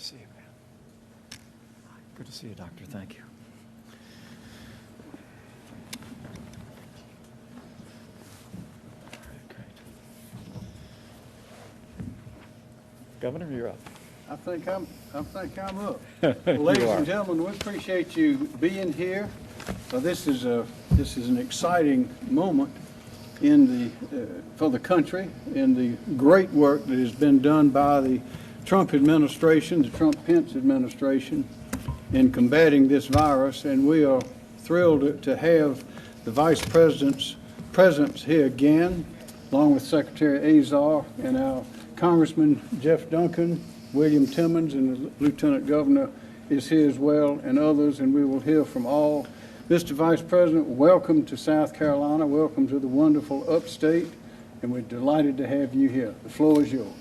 to see you, man. Good to see you, Doctor. Thank you. Governor, you're up. I think I'm up. Ladies and gentlemen, we appreciate you being here. This is an exciting moment for the country in the great work that has been done by the Trump administration, the Trump-Pence administration, in combating this virus, and we are thrilled to have the Vice President's presence here again, along with Secretary Azar and our Congressman Jeff Duncan, William Timmons, and the Lieutenant Governor is here as well, and others, and we will hear from all. Mr. Vice President, welcome to South Carolina. Welcome to the wonderful upstate, and we're delighted to have you here. The floor is yours.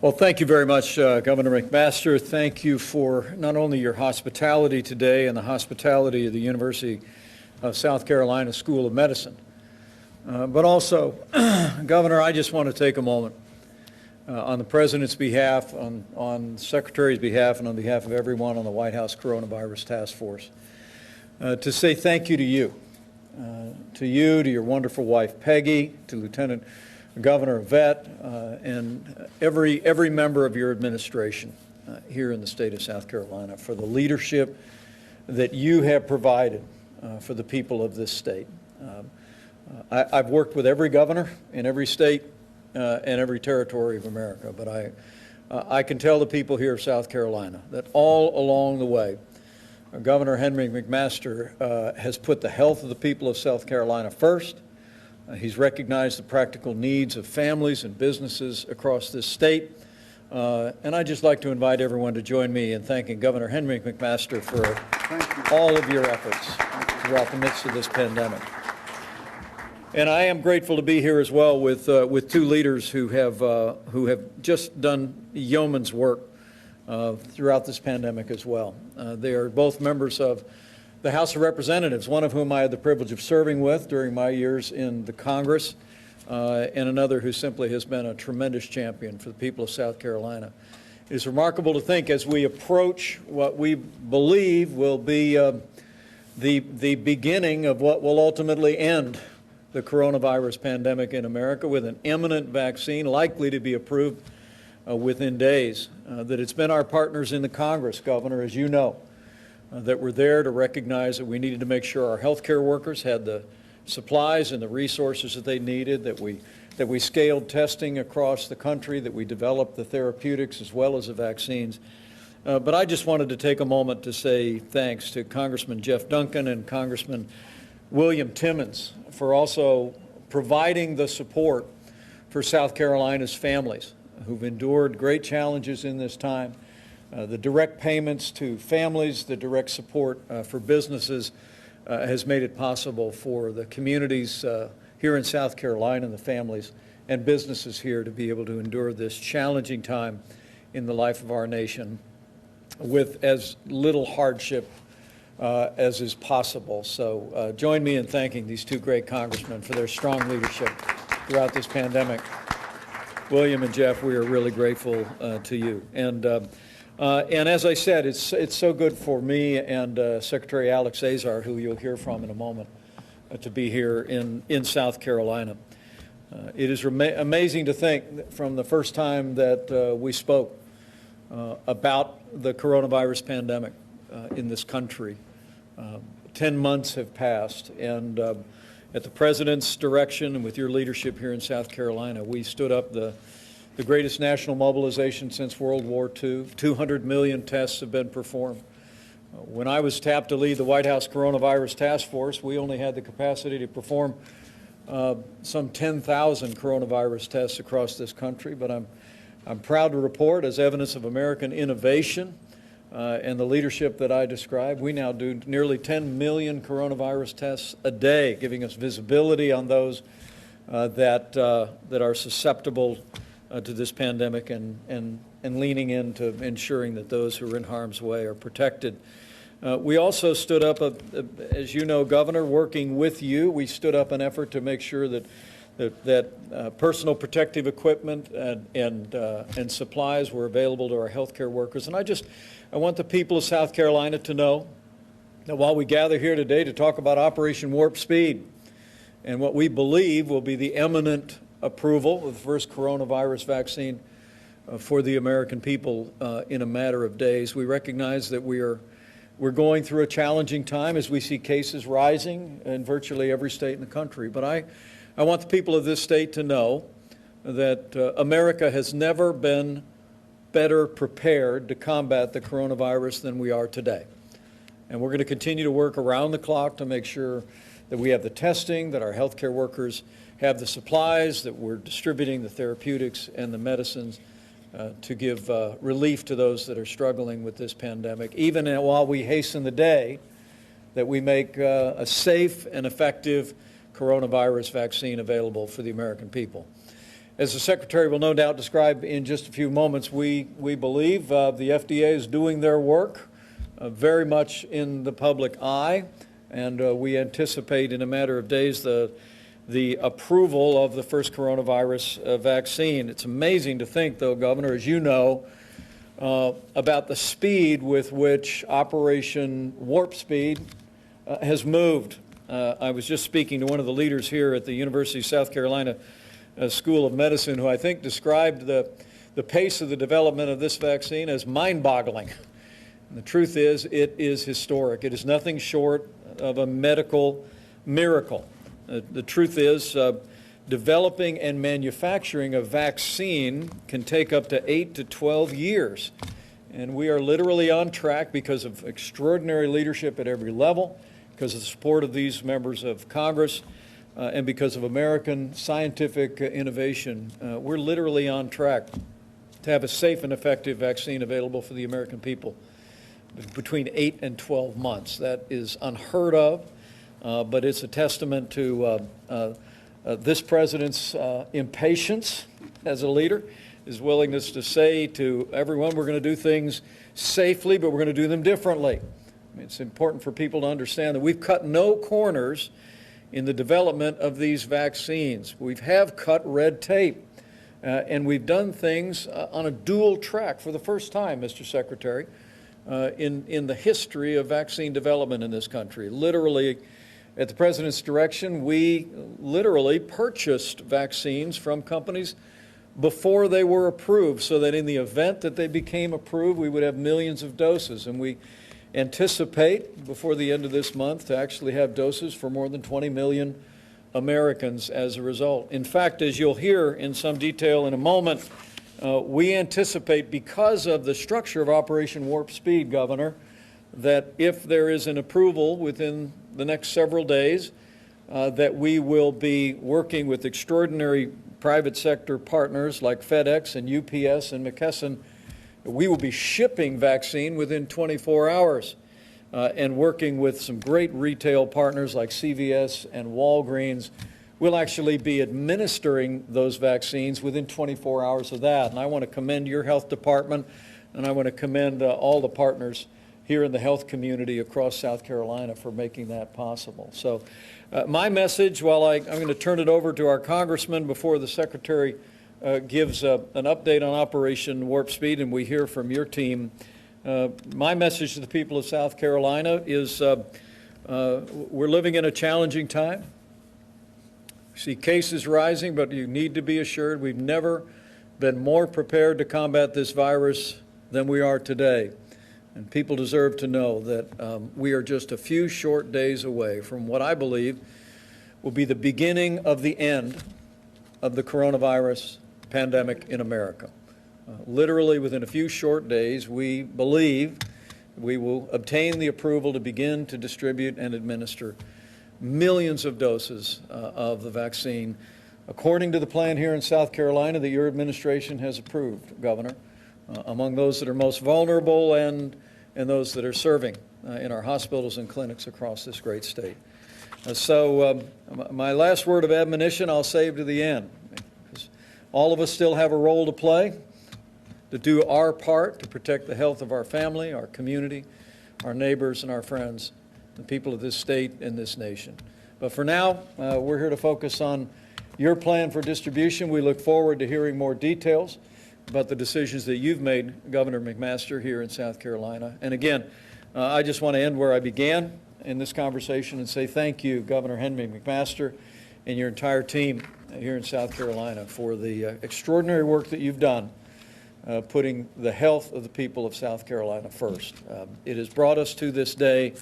Well, thank you very much, Governor McMaster. Thank you for not only your hospitality today and the hospitality of the University of South Carolina School of Medicine, but also, Governor, I just want to take a moment on the President's behalf, on the Secretary's behalf, and on behalf of everyone on the White House Coronavirus Task Force, to say thank you to you, to your wonderful wife Peggy, to Lieutenant Governor Yvette, and every member of your administration here in the state of South Carolina for the leadership that you have provided for the people of this state. I've worked with every governor in every state and every territory of America, but I can tell the people here of South Carolina that all along the way, Governor Henry McMaster has put the health of the people of South Carolina first. He's recognized the practical needs of families and businesses across this state. And I'd just like to invite everyone to join me in thanking Governor Henry McMaster for all of your efforts throughout the midst of this pandemic. And I am grateful to be here as well with two leaders who have just done yeoman's work throughout this pandemic as well. They are both members of the House of Representatives, one of whom I had the privilege of serving with during my years in the Congress, and another who simply has been a tremendous champion for the people of South Carolina. It is remarkable to think as we approach what we believe will be the beginning of what will ultimately end the coronavirus pandemic in America with an imminent vaccine likely to be approved within days, that it's been our partners in the Congress, Governor, as you know, that were there to recognize that we needed to make sure our healthcare workers had the supplies and the resources that they needed, that we scaled testing across the country, that we developed the therapeutics as well as the vaccines. But I just wanted to take a moment to say thanks to Congressman Jeff Duncan and Congressman William Timmons for also providing the support for South Carolina's families who've endured great challenges in this time. The direct payments to families, the direct support for businesses has made it possible for the communities here in South Carolina and the families and businesses here to be able to endure this challenging time in the life of our nation with as little hardship as is possible. So join me in thanking these two great congressmen for their strong leadership throughout this pandemic. William and Jeff, we are really grateful to you. And as I said, it's so good for me and Secretary Alex Azar, who you'll hear from in a moment, to be here in South Carolina. It is amazing to think from the first time that we spoke about the coronavirus pandemic in this country. 10 months have passed, and at the President's direction and with your leadership here in South Carolina, we stood up the greatest national mobilization since World War II. 200 million tests have been performed. When I was tapped to lead the White House Coronavirus Task Force, we only had the capacity to perform some 10,000 coronavirus tests across this country, but I'm proud to report, as evidence of American innovation and the leadership that I described, we now do nearly 10 million coronavirus tests a day, giving us visibility on those that are susceptible to this pandemic and leaning into ensuring that those who are in harm's way are protected. We also stood up, as you know, Governor, working with you, we stood up an effort to make sure that that personal protective equipment and supplies were available to our healthcare workers. And I want the people of South Carolina to know that while we gather here today to talk about Operation Warp Speed and what we believe will be the imminent approval of the first coronavirus vaccine for the American people in a matter of days, we recognize that we're going through a challenging time as we see cases rising in virtually every state in the country. But I want the people of this state to know that America has never been better prepared to combat the coronavirus than we are today. And we're going to continue to work around the clock to make sure that we have the testing, that our healthcare workers have the supplies, that we're distributing the therapeutics and the medicines to give relief to those that are struggling with this pandemic, even while we hasten the day that we make a safe and effective coronavirus vaccine available for the American people. As the Secretary will no doubt describe in just a few moments, we believe the FDA is doing their work very much in the public eye, and we anticipate in a matter of days the approval of the first coronavirus vaccine. It's amazing to think, though, Governor, as you know, about the speed with which Operation Warp Speed has moved. I was just speaking to one of the leaders here at the University of South Carolina School of Medicine, who I think described the pace of the development of this vaccine as mind-boggling. And the truth is, it is historic. It is nothing short of a medical miracle. The truth is, developing and manufacturing a vaccine can take up to 8 to 12 years. And we are literally on track because of extraordinary leadership at every level, because of the support of these members of Congress, and because of American scientific innovation. We're literally on track to have a safe and effective vaccine available for the American people between 8 and 12 months. That is unheard of, but it's a testament to this president's impatience as a leader, his willingness to say to everyone, we're going to do things safely, but we're going to do them differently. I mean, it's important for people to understand that we've cut no corners in the development of these vaccines. We have cut red tape, and we've done things on a dual track for the first time, Mr. Secretary, in the history of vaccine development in this country. Literally, at the President's direction, we literally purchased vaccines from companies before they were approved, so that in the event that they became approved, we would have millions of doses. And we anticipate before the end of this month to actually have doses for more than 20 million Americans as a result. In fact, as you'll hear in some detail in a moment, we anticipate, because of the structure of Operation Warp Speed, Governor, that if there is an approval within the next several days, that we will be working with extraordinary private sector partners like FedEx and UPS and McKesson. We will be shipping vaccine within 24 hours and working with some great retail partners like CVS and Walgreens. We'll actually be administering those vaccines within 24 hours of that. And I want to commend your health department, and I want to commend all the partners here in the health community across South Carolina for making that possible. So my message, while I'm going to turn it over to our congressman before the Secretary gives an update on Operation Warp Speed and we hear from your team, my message to the people of South Carolina is we're living in a challenging time. We see cases rising, but you need to be assured we've never been more prepared to combat this virus than we are today. And people deserve to know that we are just a few short days away from what I believe will be the beginning of the end of the coronavirus pandemic in America. Literally within a few short days, we believe we will obtain the approval to begin to distribute and administer millions of doses of the vaccine, according to the plan here in South Carolina that your administration has approved, Governor, among those that are most vulnerable and those that are serving in our hospitals and clinics across this great state. So my last word of admonition I'll save to the end. All of us still have a role to play, to do our part to protect the health of our family, our community, our neighbors, and our friends, the people of this state and this nation. But for now, we're here to focus on your plan for distribution. We look forward to hearing more details about the decisions that you've made, Governor McMaster, here in South Carolina. And again, I just want to end where I began in this conversation and say thank you, Governor Henry McMaster, and your entire team here in South Carolina for the extraordinary work that you've done putting the health of the people of South Carolina first. It has brought us to this day,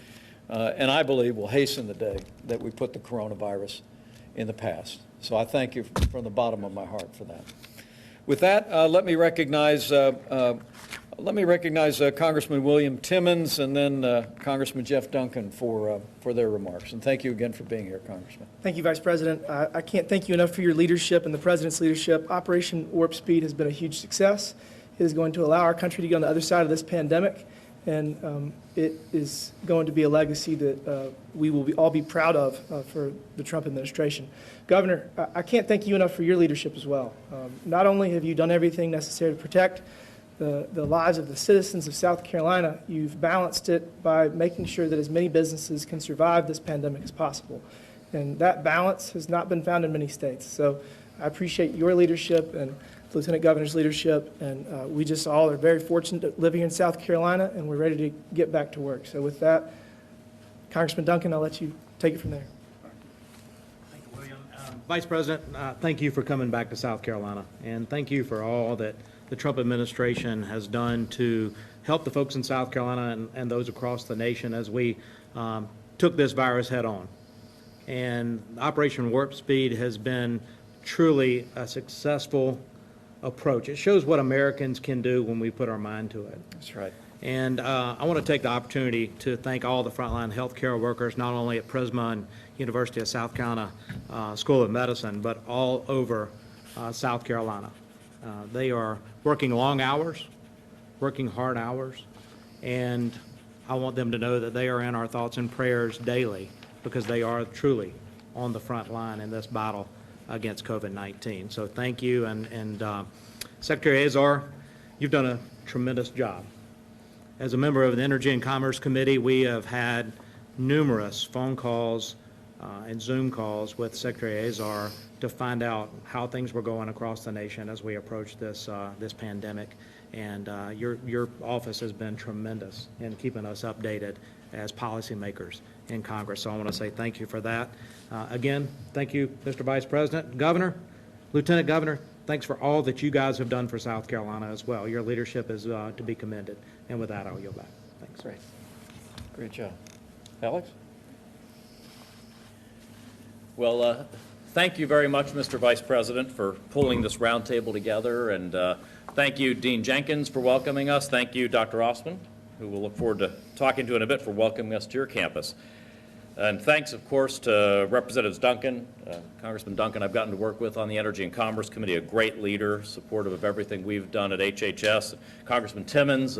and I believe will hasten the day that we put the coronavirus in the past. So I thank you from the bottom of my heart for that. With that, let me recognize Congressman William Timmons and then Congressman Jeff Duncan for their remarks. And thank you again for being here, Congressman. Thank you, Vice President. I can't thank you enough for your leadership and the President's leadership. Operation Warp Speed has been a huge success. It is going to allow our country to get on the other side of this pandemic, and it is going to be a legacy that we will all be proud of for the Trump administration. Governor, I can't thank you enough for your leadership as well. Not only have you done everything necessary to protect the lives of the citizens of South Carolina, you've balanced it by making sure that as many businesses can survive this pandemic as possible. And that balance has not been found in many states. So I appreciate your leadership and the Lieutenant Governor's leadership, and we just all are very fortunate to live here in South Carolina, and we're ready to get back to work. So with that, Congressman Duncan, I'll let you take it from there. Thank you, William. Vice President, thank you for coming back to South Carolina, and thank you for all that the Trump administration has done to help the folks in South Carolina and those across the nation as we took this virus head on. And Operation Warp Speed has been truly a successful approach. It shows what Americans can do when we put our mind to it. That's right. And I want to take the opportunity to thank all the frontline healthcare workers, not only at Prisma and University of South Carolina School of Medicine, but all over South Carolina. They are working long hours, working hard hours, and I want them to know that they are in our thoughts and prayers daily because they are truly on the front line in this battle against COVID-19. So thank you, and Secretary Azar, you've done a tremendous job. As a member of the Energy and Commerce Committee, we have had numerous phone calls and Zoom calls with Secretary Azar to find out how things were going across the nation as we approach this this pandemic. And your office has been tremendous in keeping us updated as policymakers in Congress. So I want to say thank you for that. Again, thank you, Mr. Vice President. Governor, Lieutenant Governor, thanks for all that you guys have done for South Carolina as well. Your leadership is to be commended. And with that, I'll yield back. Thanks. Great. Great job. Alex? Well, thank you very much, Mr. Vice President, for pulling this roundtable together, and thank you, Dean Jenkins, for welcoming us. Thank you, Dr. Osman, who we'll look forward to talking to in a bit, for welcoming us to your campus. And thanks, of course, to Representatives Duncan, Congressman Duncan, I've gotten to work with on the Energy and Commerce Committee, a great leader, supportive of everything we've done at HHS. Congressman Timmons,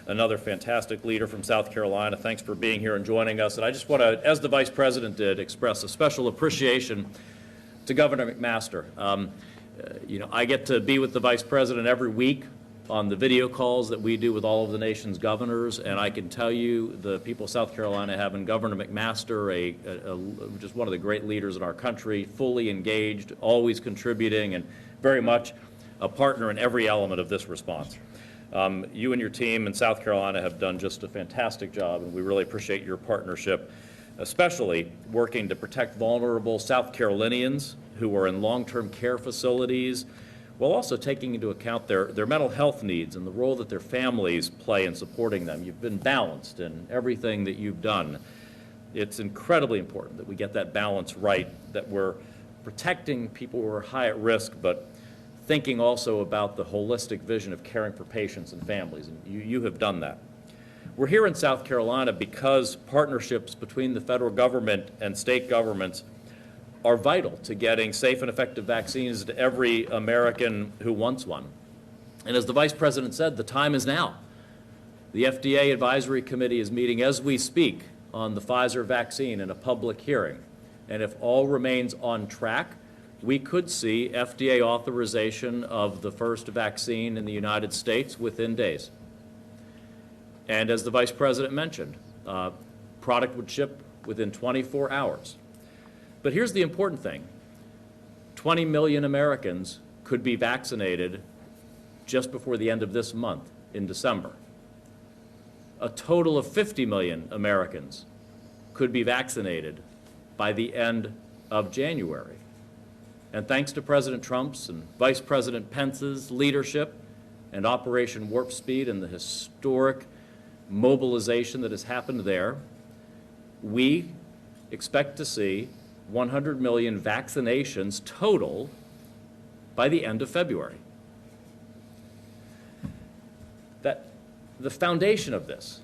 another fantastic leader from South Carolina. Thanks for being here and joining us. And I just want to, as the Vice President did, express a special appreciation to Governor McMaster. You know, I get to be with the Vice President every week on the video calls that we do with all of the nation's governors, and I can tell you the people of South Carolina have in Governor McMaster just one of the great leaders in our country, fully engaged, always contributing, and very much a partner in every element of this response. You and your team in South Carolina have done just a fantastic job, and we really appreciate your partnership, especially working to protect vulnerable South Carolinians who are in long-term care facilities, while also taking into account their mental health needs and the role that their families play in supporting them. You've been balanced in everything that you've done. It's incredibly important that we get that balance right, that we're protecting people who are high at risk, but thinking also about the holistic vision of caring for patients and families, and you have done that. We're here in South Carolina because partnerships between the federal government and state governments are vital to getting safe and effective vaccines to every American who wants one. And as the Vice President said, the time is now. The FDA Advisory Committee is meeting as we speak on the Pfizer vaccine in a public hearing. And if all remains on track, we could see FDA authorization of the first vaccine in the United States within days. And as the Vice President mentioned, product would ship within 24 hours. But here's the important thing. 20 million Americans could be vaccinated just before the end of this month in December. A total of 50 million Americans could be vaccinated by the end of January. And thanks to President Trump's and Vice President Pence's leadership and Operation Warp Speed and the historic mobilization that has happened there, we expect to see 100 million vaccinations total by the end of February. The foundation of this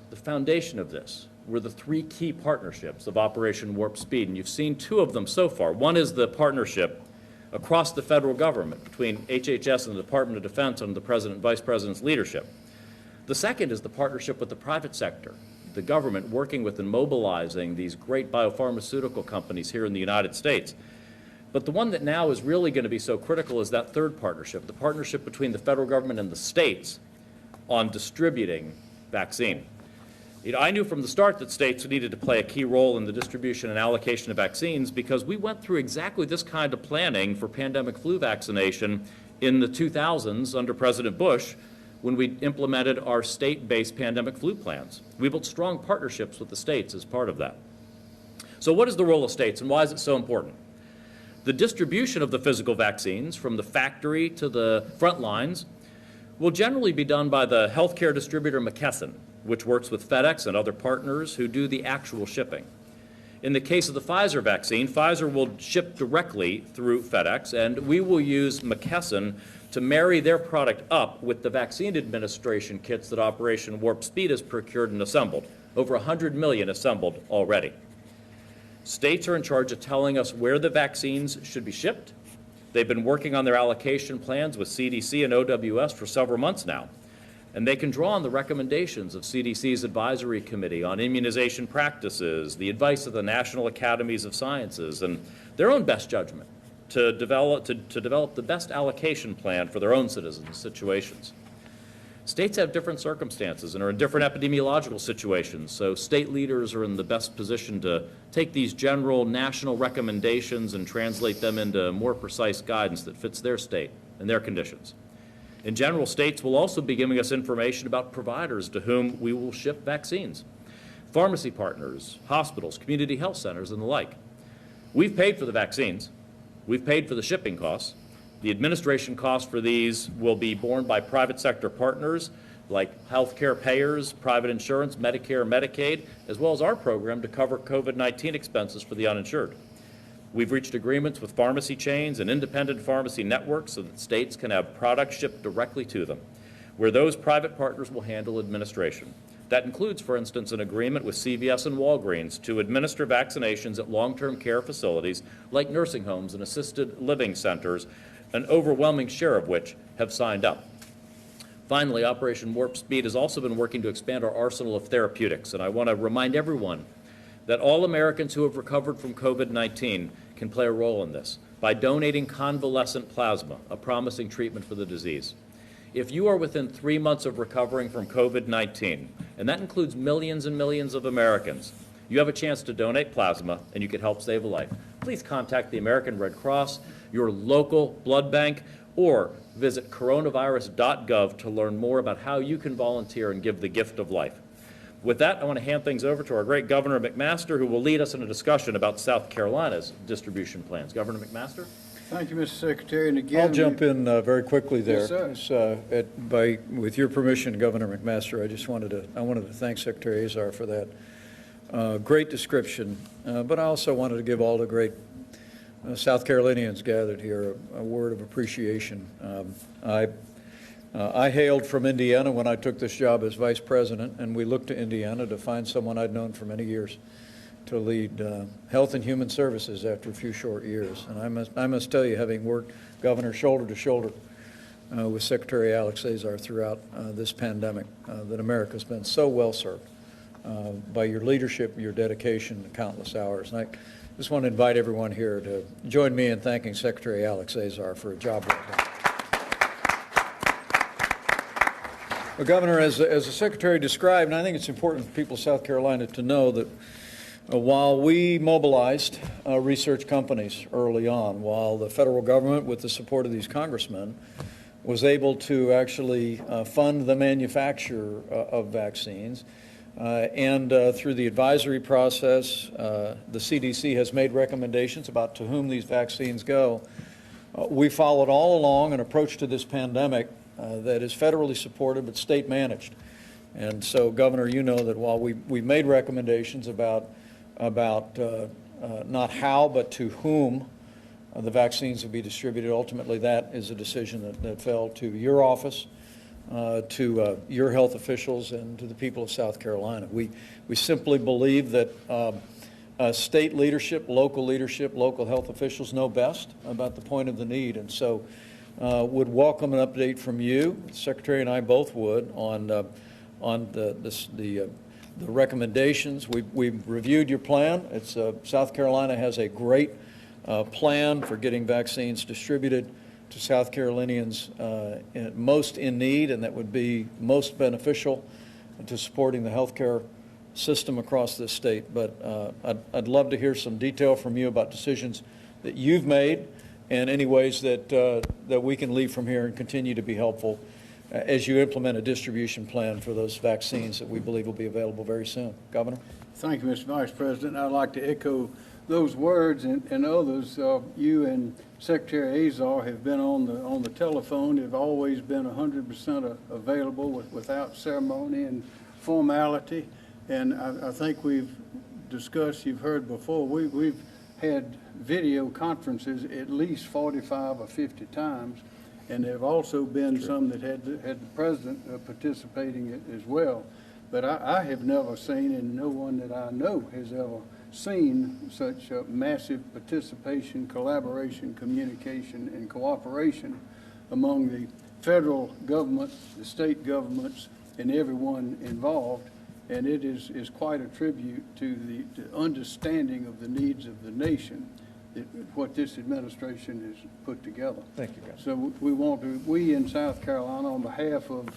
were the three key partnerships of Operation Warp Speed, and you've seen two of them so far. One is the partnership across the federal government between HHS and the Department of Defense under the President and Vice President's leadership. The second is the partnership with the private sector, the government working with and mobilizing these great biopharmaceutical companies here in the United States. But the one that now is really going to be so critical is that third partnership, the partnership between the federal government and the states on distributing vaccine. I knew from the start that states needed to play a key role in the distribution and allocation of vaccines because we went through exactly this kind of planning for pandemic flu vaccination in the 2000s under President Bush when we implemented our state-based pandemic flu plans. We built strong partnerships with the states as part of that. So what is the role of states and why is it so important? The distribution of the physical vaccines from the factory to the front lines will generally be done by the healthcare distributor McKesson, which works with FedEx and other partners who do the actual shipping. In the case of the Pfizer vaccine, Pfizer will ship directly through FedEx, and we will use McKesson to marry their product up with the vaccine administration kits that Operation Warp Speed has procured and assembled. Over 100 million assembled already. States are in charge of telling us where the vaccines should be shipped. They've been working on their allocation plans with CDC and OWS for several months now. And they can draw on the recommendations of CDC's Advisory Committee on Immunization Practices, the advice of the National Academies of Sciences, and their own best judgment to develop the best allocation plan for their own citizens' situations. States have different circumstances and are in different epidemiological situations, so state leaders are in the best position to take these general national recommendations and translate them into more precise guidance that fits their state and their conditions. In general, states will also be giving us information about providers to whom we will ship vaccines, pharmacy partners, hospitals, community health centers, and the like. We've paid for the vaccines. We've paid for the shipping costs. The administration costs for these will be borne by private sector partners like healthcare payers, private insurance, Medicare, Medicaid, as well as our program to cover COVID-19 expenses for the uninsured. We've reached agreements with pharmacy chains and independent pharmacy networks so that states can have products shipped directly to them, where those private partners will handle administration. That includes, for instance, an agreement with CVS and Walgreens to administer vaccinations at long-term care facilities like nursing homes and assisted living centers, an overwhelming share of which have signed up. Finally, Operation Warp Speed has also been working to expand our arsenal of therapeutics, and I want to remind everyone that all Americans who have recovered from COVID-19 can play a role in this by donating convalescent plasma, a promising treatment for the disease. If you are within 3 months of recovering from COVID-19, and that includes millions and millions of Americans, you have a chance to donate plasma and you could help save a life. Please contact the American Red Cross, your local blood bank, or visit coronavirus.gov to learn more about how you can volunteer and give the gift of life. With that, I want to hand things over to our great Governor McMaster, who will lead us in a discussion about South Carolina's distribution plans. Governor McMaster? Thank you, Mr. Secretary. And again, I'll jump in very quickly there. Yes, sir. With your permission, Governor McMaster, I wanted to thank Secretary Azar for that great description, but I also wanted to give all the great South Carolinians gathered here a word of appreciation. I hailed from Indiana when I took this job as Vice President, and we looked to Indiana to find someone I'd known for many years to lead Health and Human Services after a few short years. And I must tell you, having worked, Governor, shoulder to shoulder with Secretary Alex Azar throughout this pandemic, that America's been so well served by your leadership, your dedication, and countless hours. And I just want to invite everyone here to join me in thanking Secretary Alex Azar for a job well done. Well, Governor, as the Secretary described, and I think it's important for people of South Carolina to know that While we mobilized research companies early on, while the federal government, with the support of these congressmen, was able to actually fund the manufacture of vaccines, and through the advisory process, the CDC has made recommendations about to whom these vaccines go. We followed all along an approach to this pandemic that is federally supported but state managed. And so, Governor, you know that while we made recommendations about not how but to whom the vaccines will be distributed, ultimately that is a decision that fell to your office, to your health officials, and to the people of South Carolina. We simply believe that state leadership, local health officials know best about the point of the need, and so would welcome an update from you. The Secretary and I both would on the recommendations. We've reviewed your plan. It's South Carolina has a great plan for getting vaccines distributed to South Carolinians most in need, and that would be most beneficial to supporting the healthcare system across this state. But I'd love to hear some detail from you about decisions that you've made and any ways that we can leave from here and continue to be helpful as you implement a distribution plan for those vaccines that we believe will be available very soon. Governor? Thank you, Mr. Vice President. I'd like to echo those words and others. You and Secretary Azar have been on the telephone, have always been 100% available without ceremony and formality. And I think we've discussed, you've heard before, we've had video conferences at least 45 or 50 times. And there have also been some that had the president participating as well. But I have never seen, and no one that I know has ever seen, such massive participation, collaboration, communication, and cooperation among the federal government, the state governments, and everyone involved. And it is quite a tribute to the understanding of the needs of the nation, what this administration has put together. Thank you, guys. So we in South Carolina, on behalf of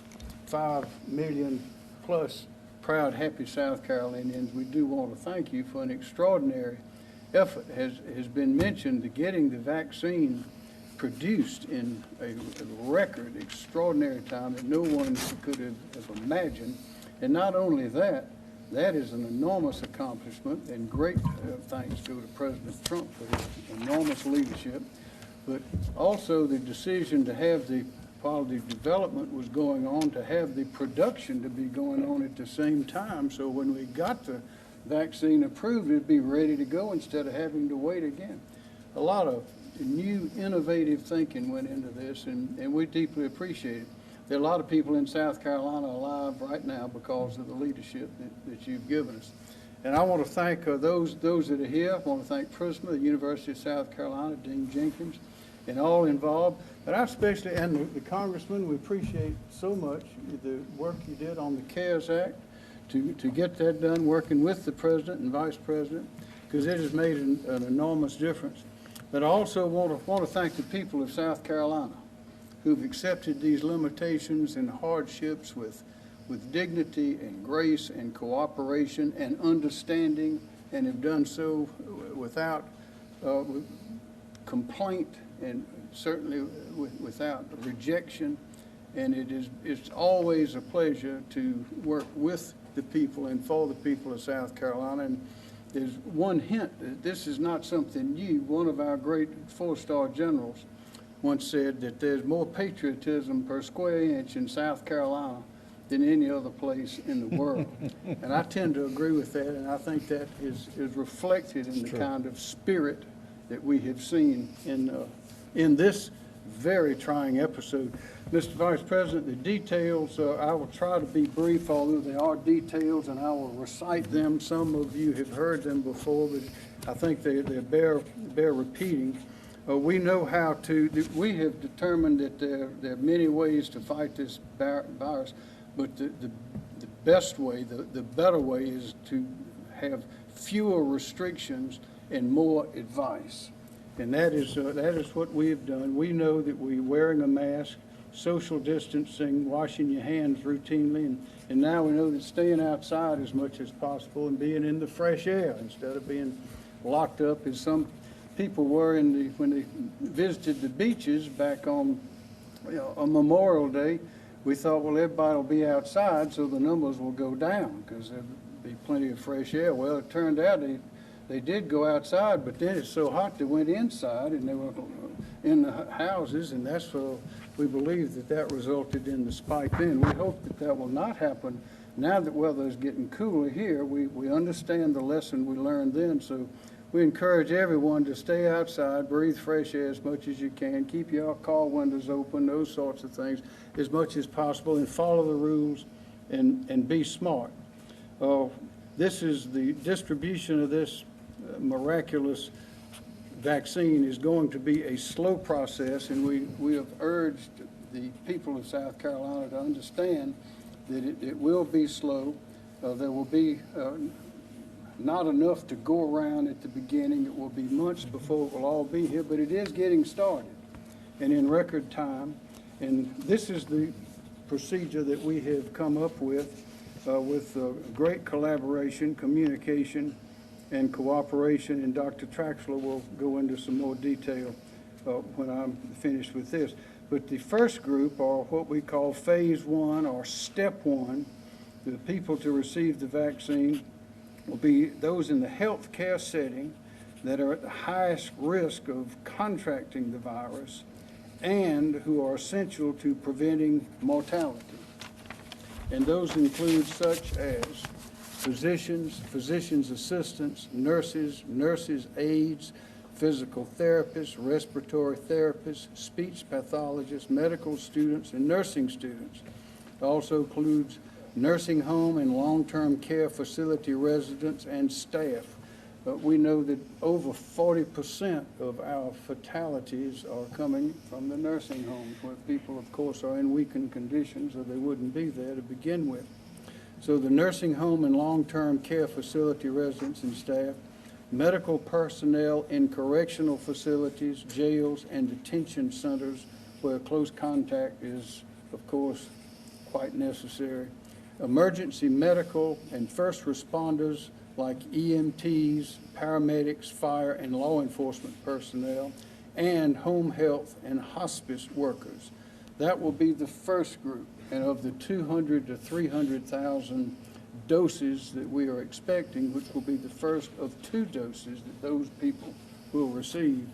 5 million plus proud, happy South Carolinians, we do want to thank you for an extraordinary effort. Has been mentioned, the getting the vaccine produced in a record, extraordinary time that no one could have imagined. And not only that, that is an enormous accomplishment, and great thanks go to President Trump for his enormous leadership. But also the decision to have while the development was going on, to have the production to be going on at the same time. So when we got the vaccine approved, it'd be ready to go instead of having to wait again. A lot of new, innovative thinking went into this, and we deeply appreciate it. There are a lot of people in South Carolina alive right now because of the leadership that you've given us. And I want to thank those that are here. I want to thank PRISMA, the University of South Carolina, Dean Jenkins, and all involved. But I especially, and the congressman, we appreciate so much the work you did on the CARES Act to get that done, working with the president and vice president, because it has made an enormous difference. But I also want to thank the people of South Carolina who've accepted these limitations and hardships with dignity and grace and cooperation and understanding, and have done so without complaint and certainly without rejection. And it's always a pleasure to work with the people and for the people of South Carolina. And there's one hint that this is not something new. One of our great four-star generals once said that there's more patriotism per square inch in South Carolina than any other place in the world. And I tend to agree with that, and I think that is reflected in the kind of spirit that we have seen in this very trying episode. Mr. Vice President, the details, I will try to be brief, although they are details, and I will recite them. Some of you have heard them before, but I think they bear repeating. We know how to, we have determined that there are many ways to fight this virus, but the best way, the better way is to have fewer restrictions and more advice. And that is what we have done. We know that wearing a mask social distancing, washing your hands routinely, and now we know that staying outside as much as possible and being in the fresh air instead of being locked up as some people were when they visited the beaches back on on Memorial Day. We thought, well, everybody will be outside, so the numbers will go down because there'll be plenty of fresh air. Well, it turned out they did go outside, but then it's so hot they went inside and they were in the houses, and that's what we believe that resulted in the spike then. We hope that will not happen now that weather is getting cooler here. We understand the lesson we learned then, so we encourage everyone to stay outside, breathe fresh air as much as you can, keep your car windows open, those sorts of things as much as possible, and follow the rules and be smart. This is the distribution of this miraculous vaccine is going to be a slow process, and we have urged the people of South Carolina to understand that it will be slow. There will be not enough to go around at the beginning. It will be months before it will all be here, but it is getting started and in record time. And this is the procedure that we have come up with great collaboration, communication, and cooperation. And Dr. Traxler will go into some more detail when I'm finished with this. But the first group are what we call phase 1 or step 1. The people to receive the vaccine will be those in the health care setting that are at the highest risk of contracting the virus and who are essential to preventing mortality. And those include such as physicians, physicians' assistants, nurses' aides, physical therapists, respiratory therapists, speech pathologists, medical students, and nursing students. It also includes nursing home and long-term care facility residents and staff. We know that over 40% of our fatalities are coming from the nursing homes, where people, of course, are in weakened conditions or they wouldn't be there to begin with. So the nursing home and long-term care facility residents and staff, medical personnel in correctional facilities, jails, and detention centers where close contact is, of course, quite necessary. Emergency medical and first responders like EMTs, paramedics, fire and law enforcement personnel, and home health and hospice workers. That will be the first group. And of the 200 to 300,000 doses that we are expecting, which will be the first of 2 doses that those people will receive,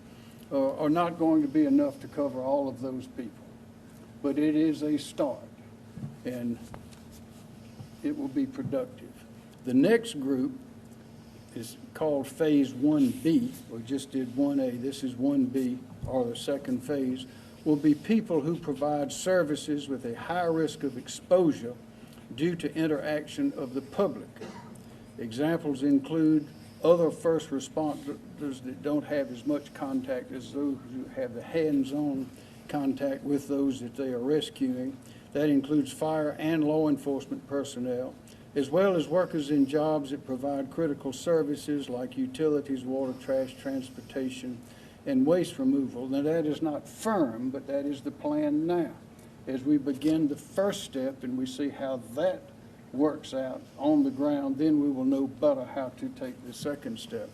are not going to be enough to cover all of those people. But it is a start, and it will be productive. The next group is called phase 1B. We just did 1A. This is 1B, or the second phase, will be people who provide services with a high risk of exposure due to interaction of the public. Examples include other first responders that don't have as much contact as those who have the hands-on contact with those that they are rescuing. That includes fire and law enforcement personnel, as well as workers in jobs that provide critical services like utilities, water, trash, transportation, and waste removal. Now, that is not firm, but that is the plan now. As we begin the first step and we see how that works out on the ground, then we will know better how to take the second step.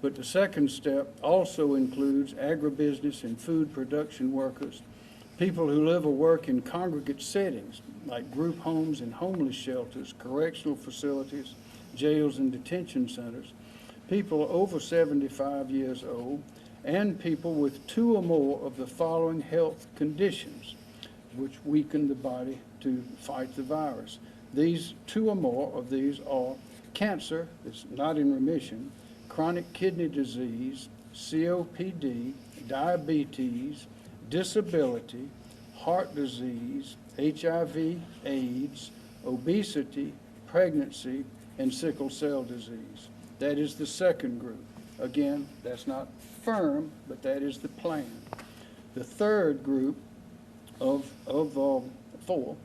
But the second step also includes agribusiness and food production workers, people who live or work in congregate settings like group homes and homeless shelters, correctional facilities, jails and detention centers, people over 75 years old, and people with 2 or more of the following health conditions which weaken the body to fight the virus. These 2 or more of these are cancer that's not in remission, chronic kidney disease, COPD, diabetes, disability, heart disease, HIV, AIDS, obesity, pregnancy, and sickle cell disease. That is the second group. Again, that's not firm, but that is the plan. The third group of 4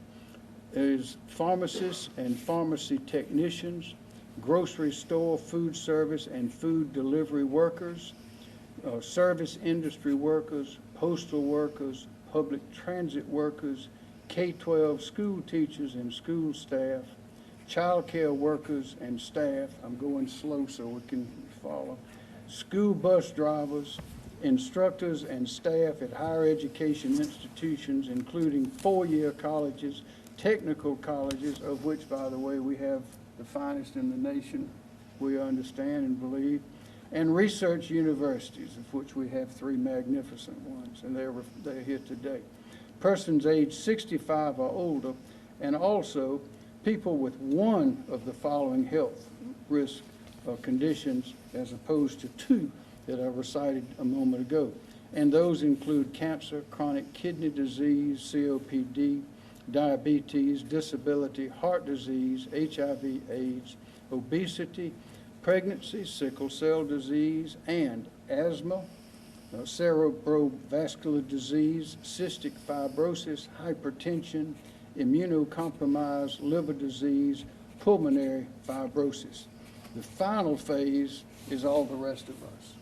is pharmacists and pharmacy technicians, grocery store, food service, and food delivery workers, service industry workers, postal workers, public transit workers, K-12 school teachers and school staff, child care workers and staff, I'm going slow so we can follow, school bus drivers, instructors and staff at higher education institutions, including four-year colleges, technical colleges, of which, by the way, we have the finest in the nation, we understand and believe, and research universities, of which we have three magnificent ones, and they're here today. Persons aged 65 or older, and also people with one of the following health risk conditions as opposed to two that I recited a moment ago. And those include cancer, chronic kidney disease, COPD, diabetes, disability, heart disease, HIV/AIDS, obesity, pregnancy, sickle cell disease, and asthma, cerebrovascular disease, cystic fibrosis, hypertension, immunocompromised liver disease, pulmonary fibrosis. The final phase is all the rest of us.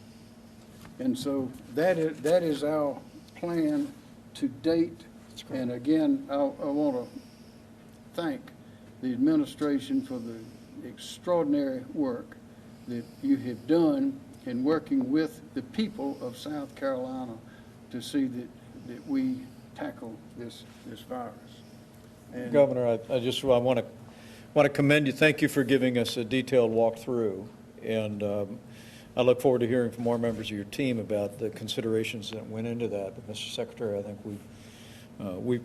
And so that is our plan to date. And again, I want to thank the administration for the extraordinary work that you have done in working with the people of South Carolina to see that we tackle this virus. And Governor, I want to commend you. Thank you for giving us a detailed walkthrough, and I look forward to hearing from more members of your team about the considerations that went into that. But Mr. Secretary, I think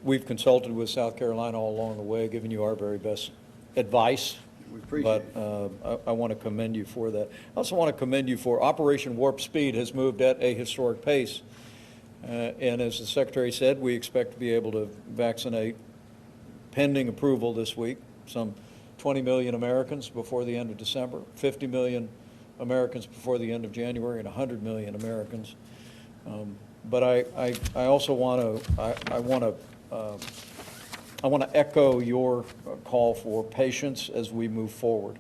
we've consulted with South Carolina all along the way, given you our very best advice. we appreciate it. But I want to commend you for that. I also want to commend you for Operation Warp Speed has moved at a historic pace. And as the Secretary said, we expect to be able to vaccinate, pending approval this week, some 20 million Americans before the end of December, 50 million Americans before the end of January, and 100 million Americans. But I also want to echo your call for patience as we move forward.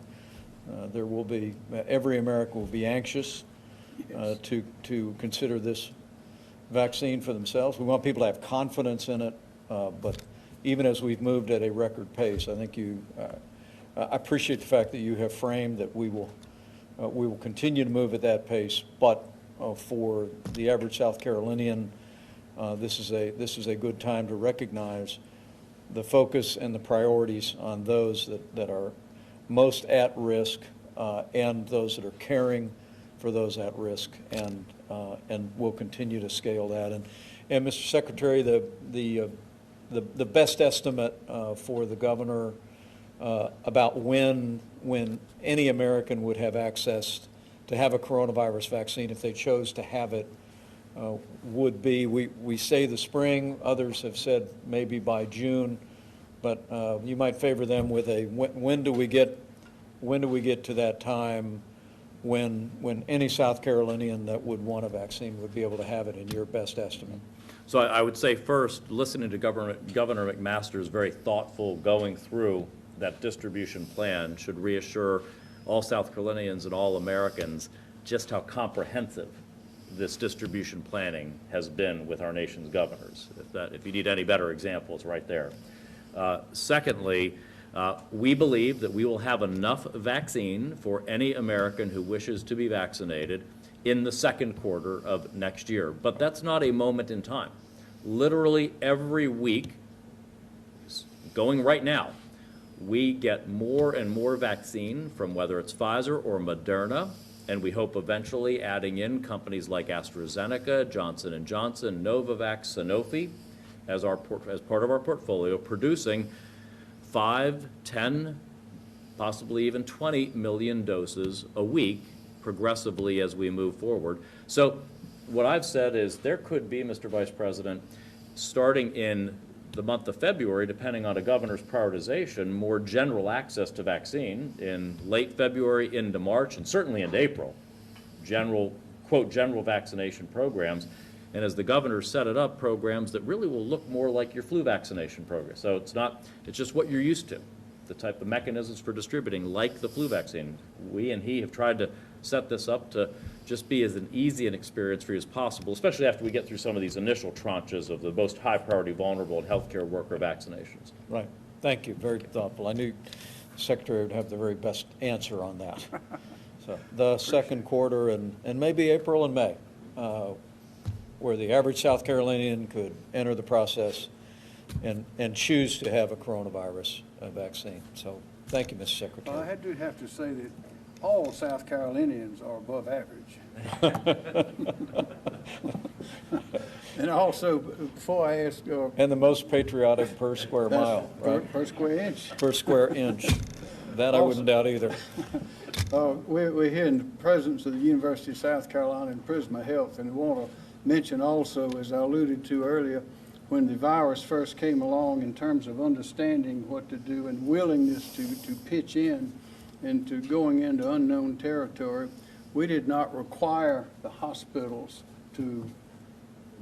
There will be, every American will be anxious to consider this vaccine for themselves. We want people to have confidence in it, but even as we've moved at a record pace, I think I appreciate the fact that you have framed that we will continue to move at that pace, but for the average South Carolinian, this is a good time to recognize the focus and the priorities on those that are most at risk and those that are caring for those at risk, and we'll continue to scale that. And Mr. Secretary, the best estimate for the governor about when any American would have access to have a coronavirus vaccine if they chose to have it would be, we say the spring, others have said maybe by June, but you might favor them with a when do we get to that time when any South Carolinian that would want a vaccine would be able to have it in your best estimate? So I would say first, listening to Governor McMaster's very thoughtful going through that distribution plan should reassure all South Carolinians and all Americans just how comprehensive this distribution planning has been with our nation's governors. If you need any better examples, right there. Secondly, we believe that we will have enough vaccine for any American who wishes to be vaccinated in the second quarter of next year. But that's not a moment in time. Literally every week, going right now, we get more and more vaccine from whether it's Pfizer or Moderna, and we hope eventually adding in companies like AstraZeneca, Johnson & Johnson, Novavax, Sanofi as part of our portfolio, producing 5, 10, possibly even 20 million doses a week progressively as we move forward. So what I've said is there could be, Mr. Vice President, starting in the month of February, depending on a governor's prioritization, more general access to vaccine in late February into March and certainly into April, general, quote, general vaccination programs. And as the governor set it up, programs that really will look more like your flu vaccination program. So it's just what you're used to, the type of mechanisms for distributing like the flu vaccine. We and he have tried to set this up to just be as an easy an experience for you as possible, especially after we get through some of these initial tranches of the most high-priority vulnerable and healthcare worker vaccinations. Right. Thank you. Very thoughtful. I knew the Secretary would have the very best answer on that. So the second quarter and maybe April and May, where the average South Carolinian could enter the process and choose to have a coronavirus vaccine. So thank you, Mr. Secretary. Well, I do have to say that all South Carolinians are above average. And also, before I ask... And the most patriotic per square mile, right? Per square inch. Per square inch. That I wouldn't doubt either. We're here in the presence of the University of South Carolina and Prisma Health, and I want to mention also, as I alluded to earlier, when the virus first came along, in terms of understanding what to do and willingness to pitch in and to going into unknown territory, we did not require the hospitals to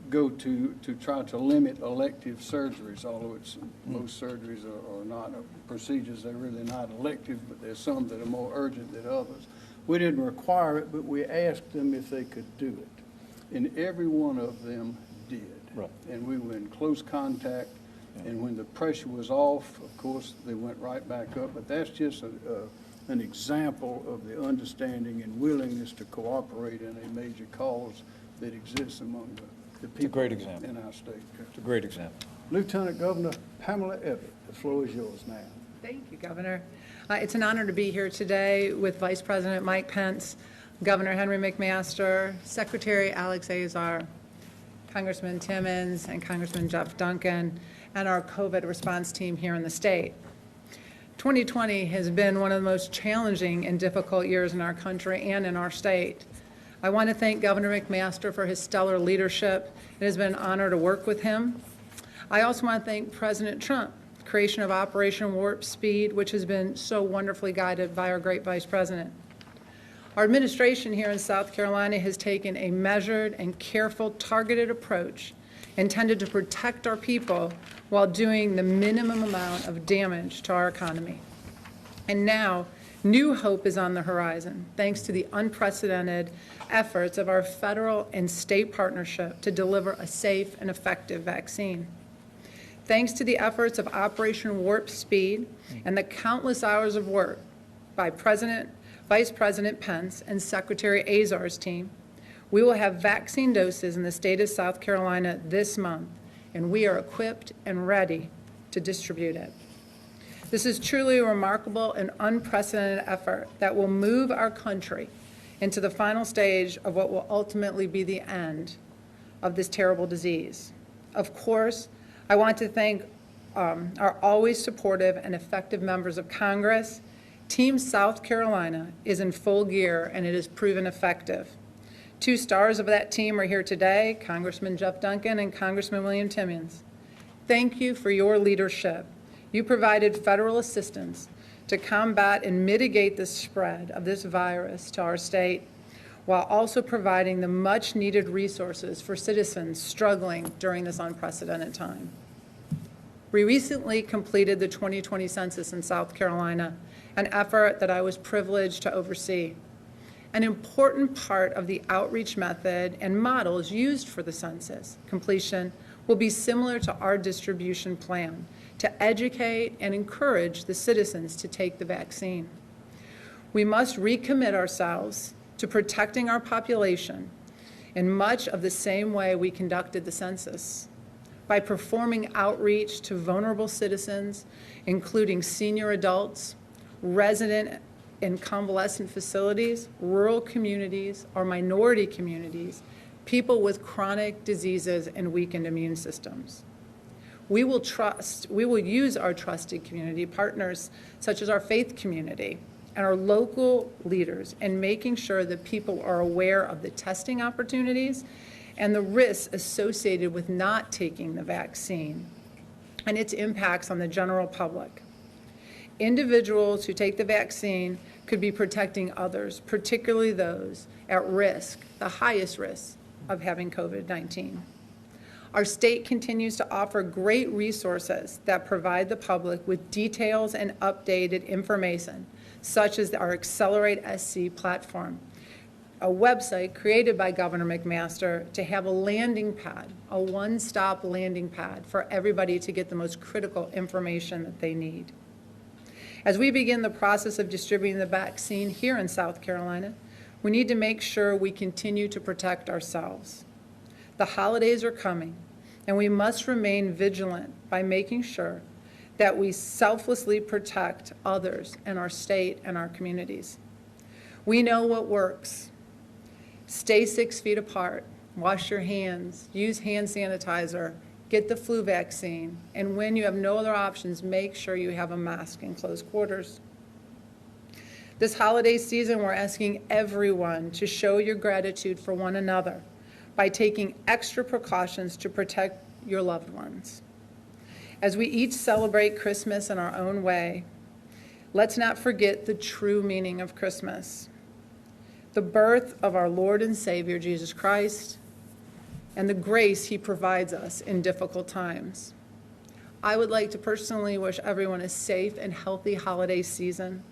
go to try to limit elective surgeries, although most surgeries are not procedures, they're really not elective, but there's some that are more urgent than others. We didn't require it, but we asked them if they could do it. And every one of them did. Right. And we were in close contact, and when the pressure was off, of course, they went right back up. But that's just an example of the understanding and willingness to cooperate in a major cause that exists among the people great example. in our state. It's a great example. Lieutenant Governor Pamela Ebbett, the floor is yours now. Thank you, Governor. It's an honor to be here today with Vice President Mike Pence, Governor Henry McMaster, Secretary Alex Azar, Congressman Timmons, and Congressman Jeff Duncan, and our COVID response team here in the state. 2020 has been one of the most challenging and difficult years in our country and in our state. I want to thank Governor McMaster for his stellar leadership. It has been an honor to work with him. I also want to thank President Trump, creation of Operation Warp Speed, which has been so wonderfully guided by our great Vice President. Our administration here in South Carolina has taken a measured and careful, targeted approach intended to protect our people while doing the minimum amount of damage to our economy. And now, new hope is on the horizon, thanks to the unprecedented efforts of our federal and state partnership to deliver a safe and effective vaccine. Thanks to the efforts of Operation Warp Speed and the countless hours of work by Vice President Pence and Secretary Azar's team, we will have vaccine doses in the state of South Carolina this month, and we are equipped and ready to distribute it. This is truly a remarkable and unprecedented effort that will move our country into the final stage of what will ultimately be the end of this terrible disease. Of course, I want to thank our always supportive and effective members of Congress. Team South Carolina is in full gear, and it has proven effective. 2 stars of that team are here today, Congressman Jeff Duncan and Congressman William Timmons. Thank you for your leadership. You provided federal assistance to combat and mitigate the spread of this virus to our state, while also providing the much-needed resources for citizens struggling during this unprecedented time. We recently completed the 2020 census in South Carolina, an effort that I was privileged to oversee. An important part of the outreach method and models used for the census completion will be similar to our distribution plan to educate and encourage the citizens to take the vaccine. We must recommit ourselves to protecting our population in much of the same way we conducted the census, by performing outreach to vulnerable citizens, including senior adults, resident and convalescent facilities, rural communities, or minority communities, people with chronic diseases and weakened immune systems. We will use our trusted community partners, such as our faith community and our local leaders, in making sure that people are aware of the testing opportunities and the risks associated with not taking the vaccine and its impacts on the general public. Individuals who take the vaccine could be protecting others, particularly those at risk, the highest risk of having COVID-19. Our state continues to offer great resources that provide the public with details and updated information, such as our Accelerate SC platform, a website created by Governor McMaster to have a landing pad, a one-stop landing pad for everybody to get the most critical information that they need. As we begin the process of distributing the vaccine here in South Carolina, we need to make sure we continue to protect ourselves. The holidays are coming, and we must remain vigilant by making sure that we selflessly protect others in our state and our communities. We know what works. Stay 6 feet apart, wash your hands, use hand sanitizer, get the flu vaccine, and when you have no other options, make sure you have a mask in close quarters. This holiday season, we're asking everyone to show your gratitude for one another by taking extra precautions to protect your loved ones. As we each celebrate Christmas in our own way, let's not forget the true meaning of Christmas: the birth of our Lord and Savior, Jesus Christ, and the grace he provides us in difficult times. I would like to personally wish everyone a safe and healthy holiday season.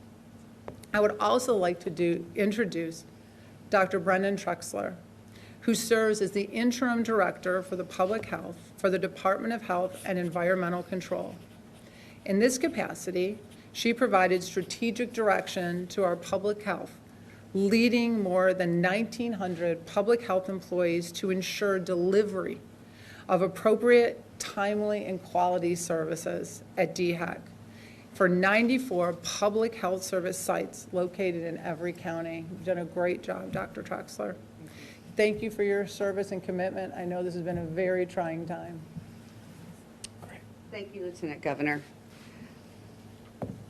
I would also like to introduce Dr. Brendan Trexler, who serves as the Interim Director for the Public Health for the Department of Health and Environmental Control. In this capacity, she provided strategic direction to our public health, leading more than 1,900 public health employees to ensure delivery of appropriate, timely, and quality services at DHEC for 94 public health service sites located in every county. You've done a great job, Dr. Trexler. Thank you for your service and commitment. I know this has been a very trying time. Thank you, Lieutenant Governor.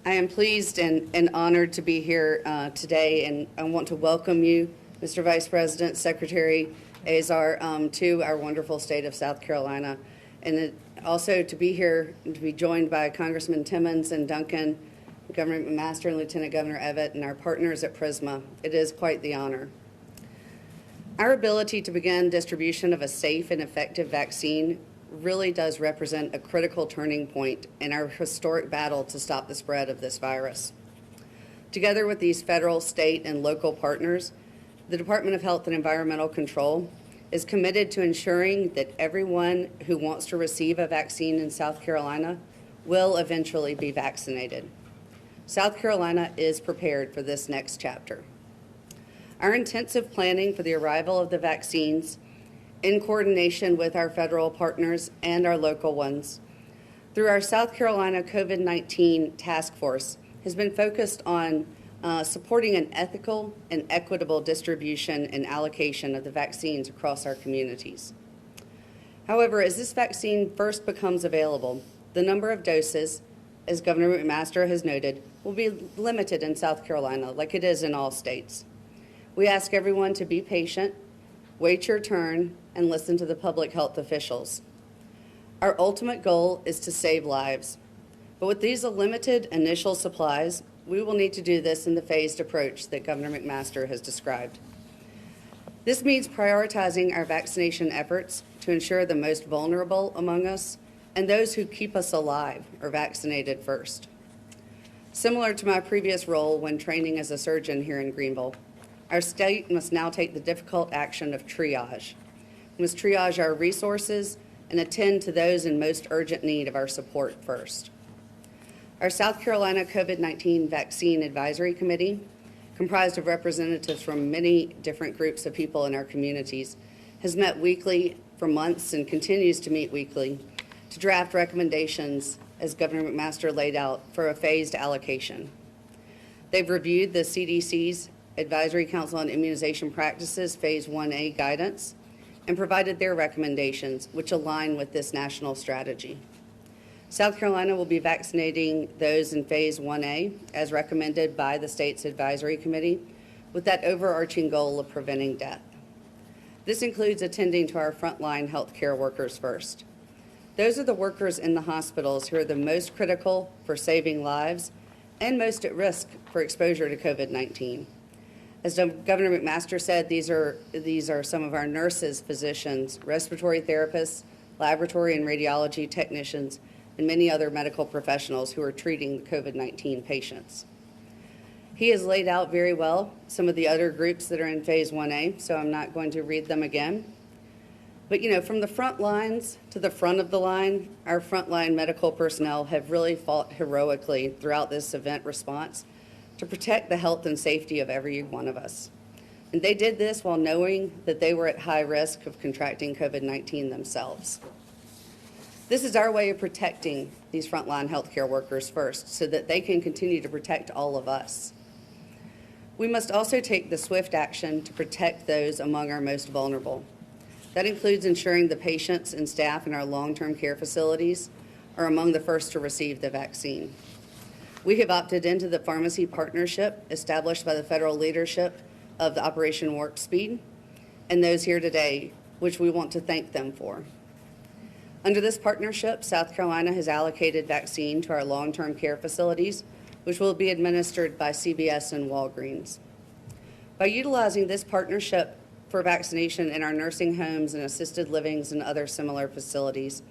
I am pleased and honored to be here today, and I want to welcome you, Mr. Vice President, Secretary Azar, to our wonderful state of South Carolina, and also to be here and to be joined by Congressman Timmons and Duncan, Governor McMaster and Lieutenant Governor Evett, and our partners at PRISMA. It is quite the honor. Our ability to begin distribution of a safe and effective vaccine really does represent a critical turning point in our historic battle to stop the spread of this virus. Together with these federal, state, and local partners, the Department of Health and Environmental Control is committed to ensuring that everyone who wants to receive a vaccine in South Carolina will eventually be vaccinated. South Carolina is prepared for this next chapter. Our intensive planning for the arrival of the vaccines, in coordination with our federal partners and our local ones, through our South Carolina COVID-19 task force, has been focused on supporting an ethical and equitable distribution and allocation of the vaccines across our communities. However, as this vaccine first becomes available, the number of doses, as Governor McMaster has noted, will be limited in South Carolina, like it is in all states. We ask everyone to be patient, wait your turn, and listen to the public health officials. Our ultimate goal is to save lives, but with these limited initial supplies, we will need to do this in the phased approach that Governor McMaster has described. This means prioritizing our vaccination efforts to ensure the most vulnerable among us and those who keep us alive are vaccinated first. Similar to my previous role when training as a surgeon here in Greenville, our state must now take the difficult action of triage. We must triage our resources and attend to those in most urgent need of our support first. Our South Carolina COVID-19 Vaccine Advisory Committee, comprised of representatives from many different groups of people in our communities, has met weekly for months and continues to meet weekly to draft recommendations, as Governor McMaster laid out, for a phased allocation. They've reviewed the CDC's Advisory Council on Immunization Practices Phase 1A guidance and provided their recommendations, which align with this national strategy. South Carolina will be vaccinating those in Phase 1A as recommended by the state's advisory committee with that overarching goal of preventing death. This includes attending to our frontline healthcare workers first. Those are the workers in the hospitals who are the most critical for saving lives and most at risk for exposure to COVID-19. As Governor McMaster said, these are some of our nurses, physicians, respiratory therapists, laboratory and radiology technicians, and many other medical professionals who are treating COVID-19 patients. He has laid out very well some of the other groups that are in Phase 1A, so I'm not going to read them again. But, you know, from the front lines to the front of the line, our frontline medical personnel have really fought heroically throughout this event response to protect the health and safety of every one of us. And they did this while knowing that they were at high risk of contracting COVID-19 themselves. This is our way of protecting these frontline healthcare workers first, so that they can continue to protect all of us. We must also take the swift action to protect those among our most vulnerable. That includes ensuring the patients and staff in our long-term care facilities are among the first to receive the vaccine. We have opted into the pharmacy partnership established by the federal leadership of the Operation Warp Speed and those here today, which we want to thank them for. Under this partnership, South Carolina has allocated vaccine to our long-term care facilities, which will be administered by CVS and Walgreens. By utilizing this partnership for vaccination in our nursing homes and assisted livings and other similar facilities,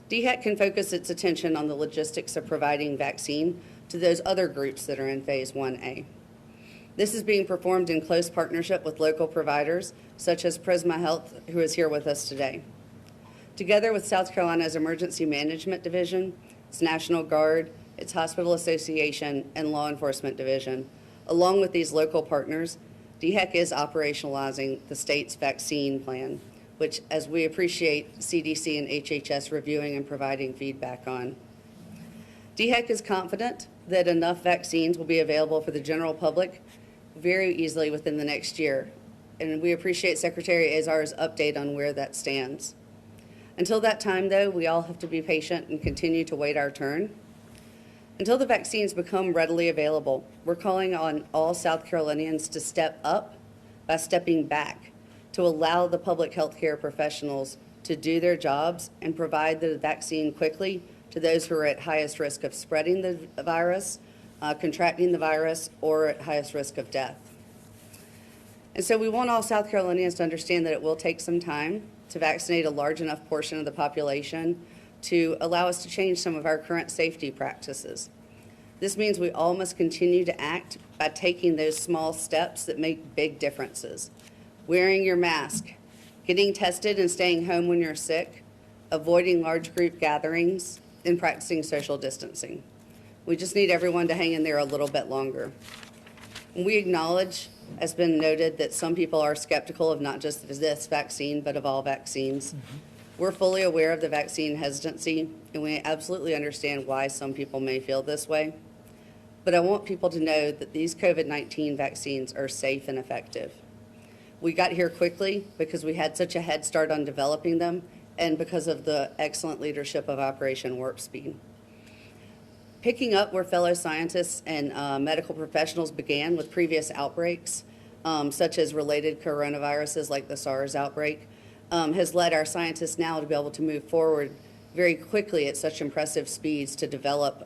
DHEC can focus its attention on the logistics of providing vaccine to those other groups that are in Phase 1A. This is being performed in close partnership with local providers, such as Prisma Health, who is here with us today. Together with South Carolina's Emergency Management Division, its National Guard, its Hospital Association, and Law Enforcement Division, along with these local partners, DHEC is operationalizing the state's vaccine plan, which, as we appreciate CDC and HHS reviewing and providing feedback on. DHEC is confident that enough vaccines will be available for the general public very easily within the next year, and we appreciate Secretary Azar's update on where that stands. Until that time, though, we all have to be patient and continue to wait our turn. Until the vaccines become readily available, we're calling on all South Carolinians to step up by stepping back to allow the public health care professionals to do their jobs and provide the vaccine quickly to those who are at highest risk of spreading the virus, contracting the virus, or at highest risk of death. And so we want all South Carolinians to understand that it will take some time to vaccinate a large enough portion of the population to allow us to change some of our current safety practices. This means we all must continue to act by taking those small steps that make big differences. Wearing your mask, getting tested and staying home when you're sick, avoiding large group gatherings, and practicing social distancing. We just need everyone to hang in there a little bit longer. And we acknowledge, as been noted, that some people are skeptical of not just this vaccine, but of all vaccines. We're fully aware of the vaccine hesitancy, and we absolutely understand why some people may feel this way. But I want people to know that these COVID-19 vaccines are safe and effective. We got here quickly because we had such a head start on developing them and because of the excellent leadership of Operation Warp Speed. Picking up where fellow scientists and medical professionals began with previous outbreaks, such as related coronaviruses like the SARS outbreak, has led our scientists now to be able to move forward very quickly at such impressive speeds to develop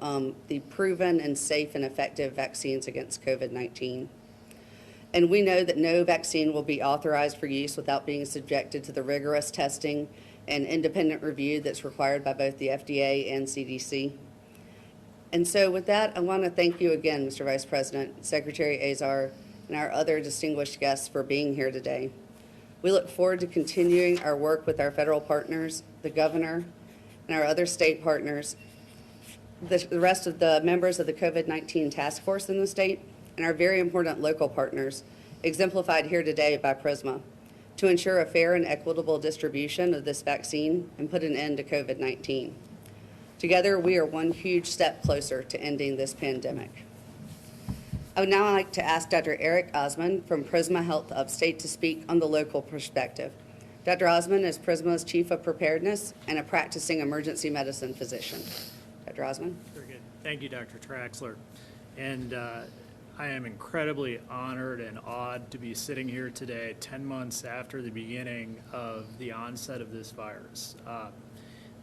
the proven and safe and effective vaccines against COVID-19. And we know that no vaccine will be authorized for use without being subjected to the rigorous testing and independent review that's required by both the FDA and CDC. And so with that, I want to thank you again, Mr. Vice President, Secretary Azar, and our other distinguished guests for being here today. We look forward to continuing our work with our federal partners, the governor, and our other state partners, the rest of the members of the COVID-19 task force in the state, and our very important local partners, exemplified here today by Prisma, to ensure a fair and equitable distribution of this vaccine and put an end to COVID-19. Together, we are one huge step closer to ending this pandemic. I would now like to ask Dr. Eric Osmond from Prisma Health Upstate to speak on the local perspective. Dr. Osmond is Prisma's Chief of Preparedness and a practicing emergency medicine physician. Dr. Osmond? Very good. Thank you, Dr. Traxler. And I am incredibly honored and awed to be sitting here today, 10 months after the beginning of the onset of this virus.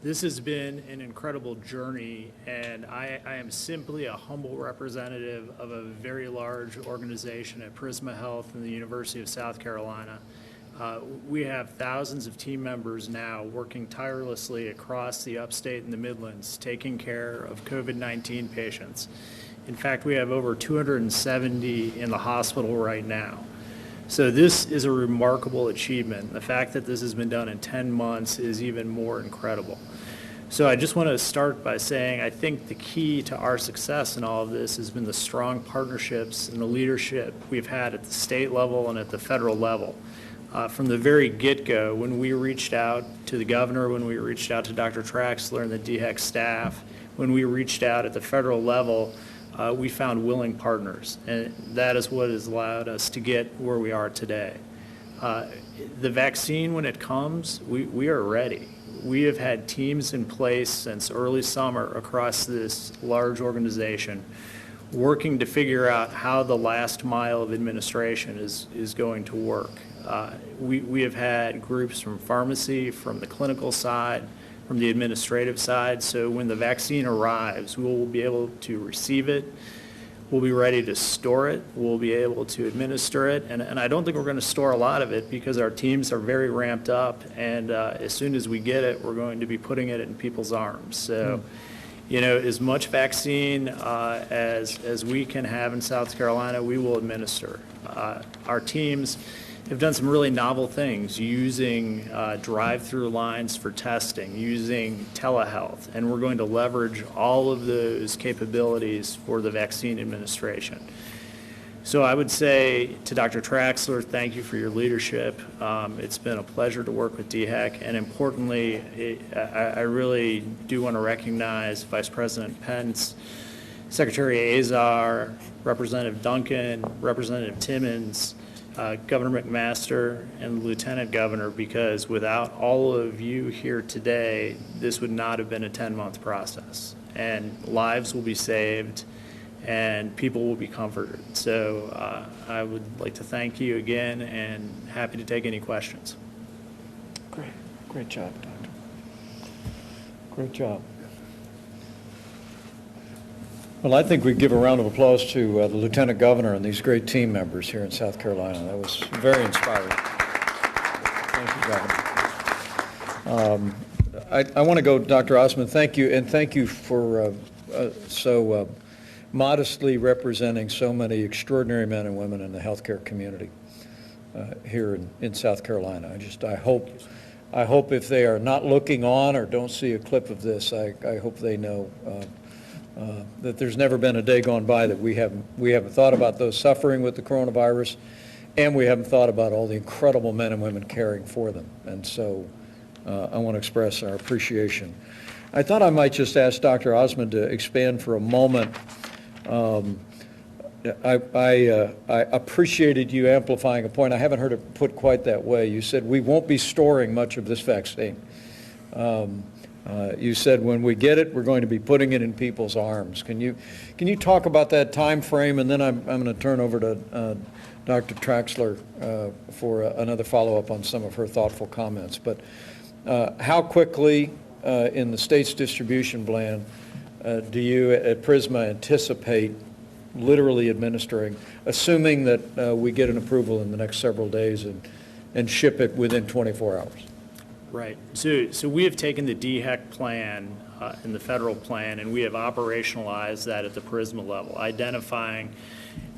This has been an incredible journey, and I am simply a humble representative of a very large organization at Prisma Health and the University of South Carolina. We have thousands of team members now working tirelessly across the upstate and the Midlands, taking care of COVID-19 patients. In fact, we have over 270 in the hospital right now. So this is a remarkable achievement. The fact that this has been done in 10 months is even more incredible. So I just want to start by saying I think the key to our success in all of this has been the strong partnerships and the leadership we've had at the state level and at the federal level. From the very get-go, when we reached out to the governor, when we reached out to Dr. Traxler and the DHEC staff, when we reached out at the federal level, we found willing partners, and that is what has allowed us to get where we are today. The vaccine, when it comes, we are ready. We have had teams in place since early summer across this large organization working to figure out how the last mile of administration is going to work. We have had groups from pharmacy, from the clinical side, from the administrative side, so when the vaccine arrives, we will be able to receive it, we'll be ready to store it, we'll be able to administer it, and I don't think we're going to store a lot of it because our teams are very ramped up, and as soon as we get it, we're going to be putting it in people's arms. So, you know, as much vaccine as we can have in South Carolina, we will administer. Our teams have done some really novel things using drive-through lines for testing, using telehealth, and we're going to leverage all of those capabilities for the vaccine administration. So I would say to Dr. Traxler, thank you for your leadership. It's been a pleasure to work with DHEC, and importantly, I really do want to recognize Vice President Pence, Secretary Azar, Representative Duncan, Representative Timmons, Governor McMaster, and the Lieutenant Governor, because without all of you here today, this would not have been a 10-month process. And lives will be saved, and people will be comforted. So I would like to thank you again, and happy to take any questions. Great job, Doctor. Great job. Well, I think we give a round of applause to the Lieutenant Governor and these great team members here in South Carolina. That was very inspiring. Thank you, Governor. I want to go, Dr. Osmond, thank you, and thank you for so modestly representing so many extraordinary men and women in the healthcare community here in South Carolina. I hope if they are not looking on or don't see a clip of this, I hope they know that there's never been a day gone by that we haven't thought about those suffering with the coronavirus, and we haven't thought about all the incredible men and women caring for them. And so I want to express our appreciation. I thought I might just ask Dr. Osmond to expand for a moment. I appreciated you amplifying a point. I haven't heard it put quite that way. You said we won't be storing much of this vaccine. You said when we get it, we're going to be putting it in people's arms. Can you talk about that time frame, and then I'm going to turn over to Dr. Traxler for another follow-up on some of her thoughtful comments. But how quickly in the state's distribution plan do you at Prisma anticipate literally administering, assuming that we get an approval in the next several days and ship it within 24 hours? Right. So we have taken the DHEC plan and the federal plan, and we have operationalized that at the Prisma level, identifying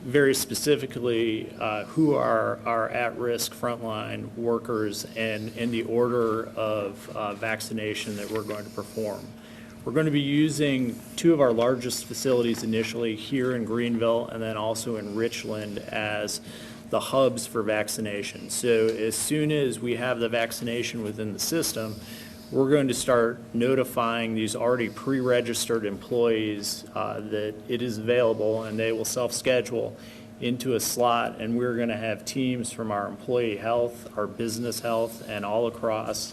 very specifically who are our at-risk frontline workers and in the order of vaccination that we're going to perform. We're going to be using two of our largest facilities initially here in Greenville and then also in Richland as the hubs for vaccination. So as soon as we have the vaccination within the system, we're going to start notifying these already pre-registered employees that it is available, and they will self-schedule into a slot, and we're going to have teams from our employee health, our business health, and all across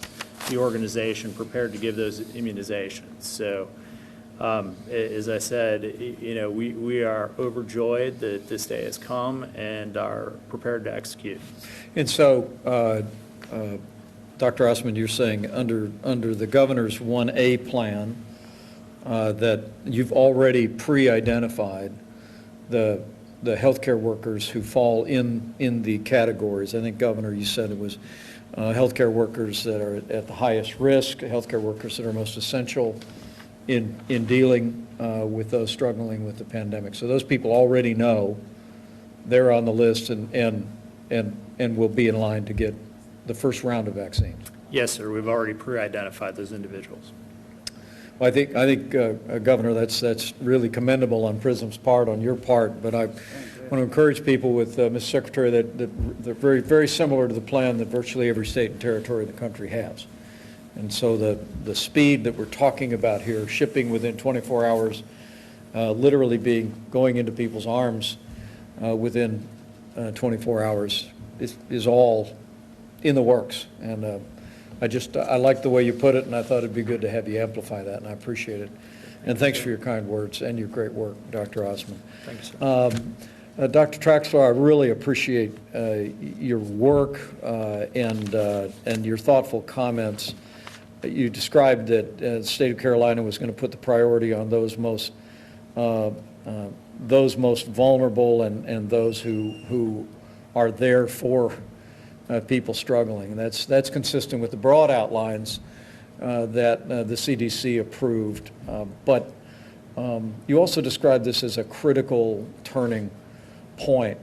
the organization prepared to give those immunizations. So as I said, you know, we are overjoyed that this day has come and are prepared to execute. And so, Dr. Osmond, you're saying under the governor's 1A plan that you've already pre-identified the healthcare workers who fall in the categories. I think, Governor, you said it was healthcare workers that are at the highest risk, healthcare workers that are most essential, in dealing with those struggling with the pandemic. So those people already know they're on the list and will be in line to get the first round of vaccines. Yes, sir. We've already pre-identified those individuals. Well, I think Governor, that's really commendable on PRISM's part, on your part, but I want to encourage people with Mr. Secretary that they're very, very similar to the plan that virtually every state and territory in the country has. And so the speed that we're talking about here, shipping within 24 hours, literally going into people's arms within 24 hours is all in the works. And I like the way you put it, and I thought it'd be good to have you amplify that, and I appreciate it. And thanks for your kind words and your great work, Dr. Osmond. Thank you, sir. Dr. Traxler, I really appreciate your work and your thoughtful comments. You described that the state of Carolina was going to put the priority on those most vulnerable and those who are there for people struggling. And that's consistent with the broad outlines that the CDC approved. But you also described this as a critical turning point.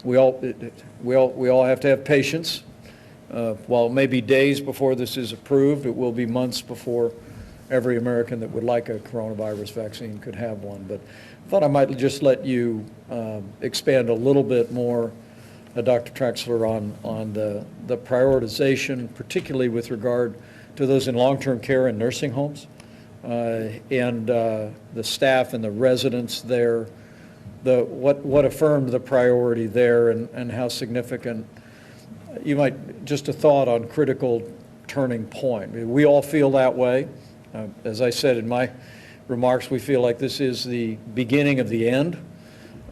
We all have to have patience. While it may be days before this is approved, it will be months before every American that would like a coronavirus vaccine could have one. But I thought I might just let you expand a little bit more, Dr. Traxler, on the prioritization, particularly with regard to those in long-term care and nursing homes, and the staff and the residents there, what affirmed the priority there and how significant. You might, just a thought on critical turning point. We all feel that way. As I said in my remarks, we feel like this is the beginning of the end.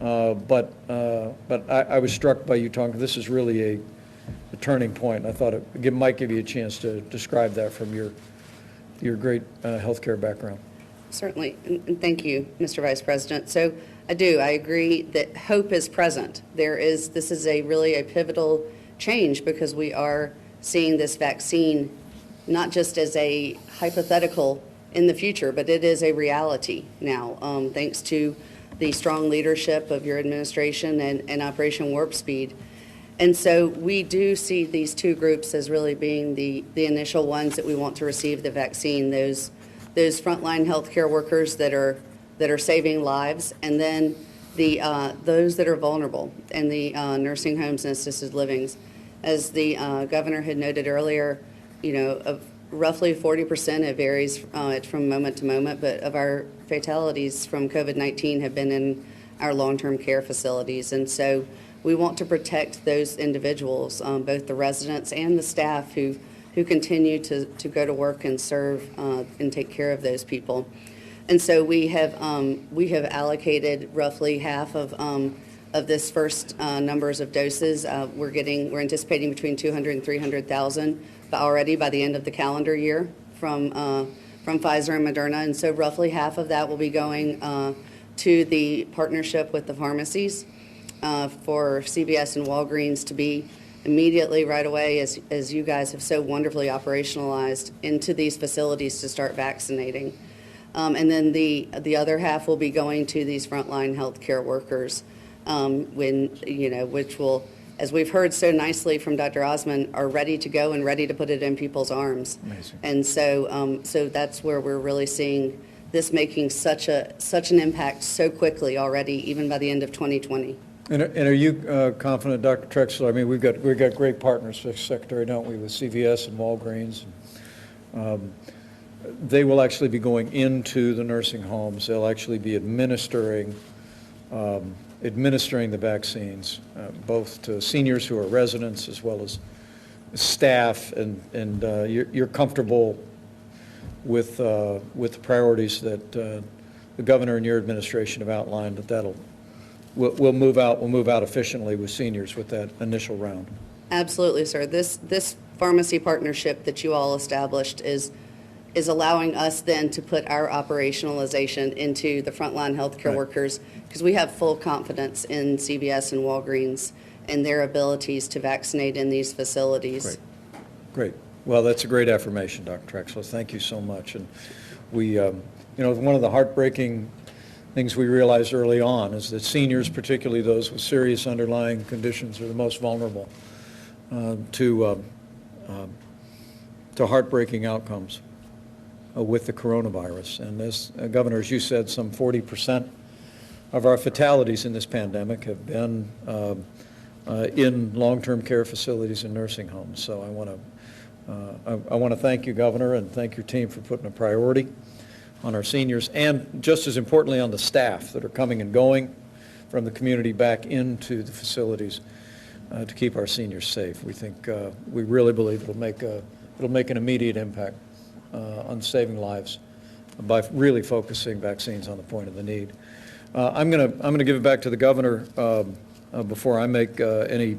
But I was struck by you talking, this is really a turning point. I thought it might give you a chance to describe that from your great healthcare background. Certainly, and thank you, Mr. Vice President. So I agree that hope is present. This is really a pivotal change because we are seeing this vaccine not just as a hypothetical in the future, but it is a reality now, thanks to the strong leadership of your administration and Operation Warp Speed. And so we do see these two groups as really being the initial ones that we want to receive the vaccine, those frontline healthcare workers that are saving lives, and then those that are vulnerable in the nursing homes and assisted livings. As the governor had noted earlier, of roughly 40%, it varies from moment to moment, but of our fatalities from COVID-19 have been in our long-term care facilities. And so we want to protect those individuals, both the residents and the staff who continue to go to work and serve and take care of those people. And so we have allocated roughly half of this first numbers of doses. We're anticipating between 200 and 300,000 already by the end of the calendar year from Pfizer and Moderna. And so roughly half of that will be going to the partnership with the pharmacies for CVS and Walgreens to be immediately right away, as you guys have so wonderfully operationalized, into these facilities to start vaccinating. And then the other half will be going to these frontline healthcare workers, which will, as we've heard so nicely from Dr. Osmond, are ready to go and ready to put it in people's arms. Amazing. And so that's where we're really seeing this making such an impact so quickly already, even by the end of 2020. And are you confident, Dr. Trexler? I mean, we've got great partners, Secretary, don't we, with CVS and Walgreens. They will actually be going into the nursing homes. They'll actually be administering the vaccines, both to seniors who are residents as well as staff. And you're comfortable with the priorities that the governor and your administration have outlined, that we'll move out efficiently with seniors with that initial round. Absolutely, sir. This pharmacy partnership that you all established is allowing us then to put our operationalization into the frontline healthcare workers, because we have full confidence in CVS and Walgreens and their abilities to vaccinate in these facilities. Great. Well, that's a great affirmation, Dr. Trexler. Thank you so much. And one of the heartbreaking things we realized early on is that seniors, particularly those with serious underlying conditions, are the most vulnerable to heartbreaking outcomes with the coronavirus. And as Governor, as you said, some 40% of our fatalities in this pandemic have been in long-term care facilities and nursing homes. So I want to thank you, Governor, and thank your team for putting a priority on our seniors, and just as importantly on the staff that are coming and going from the community back into the facilities to keep our seniors safe. We think, we really believe it'll make an immediate impact on saving lives by really focusing vaccines on the point of the need. I'm going to give it back to the Governor before I make any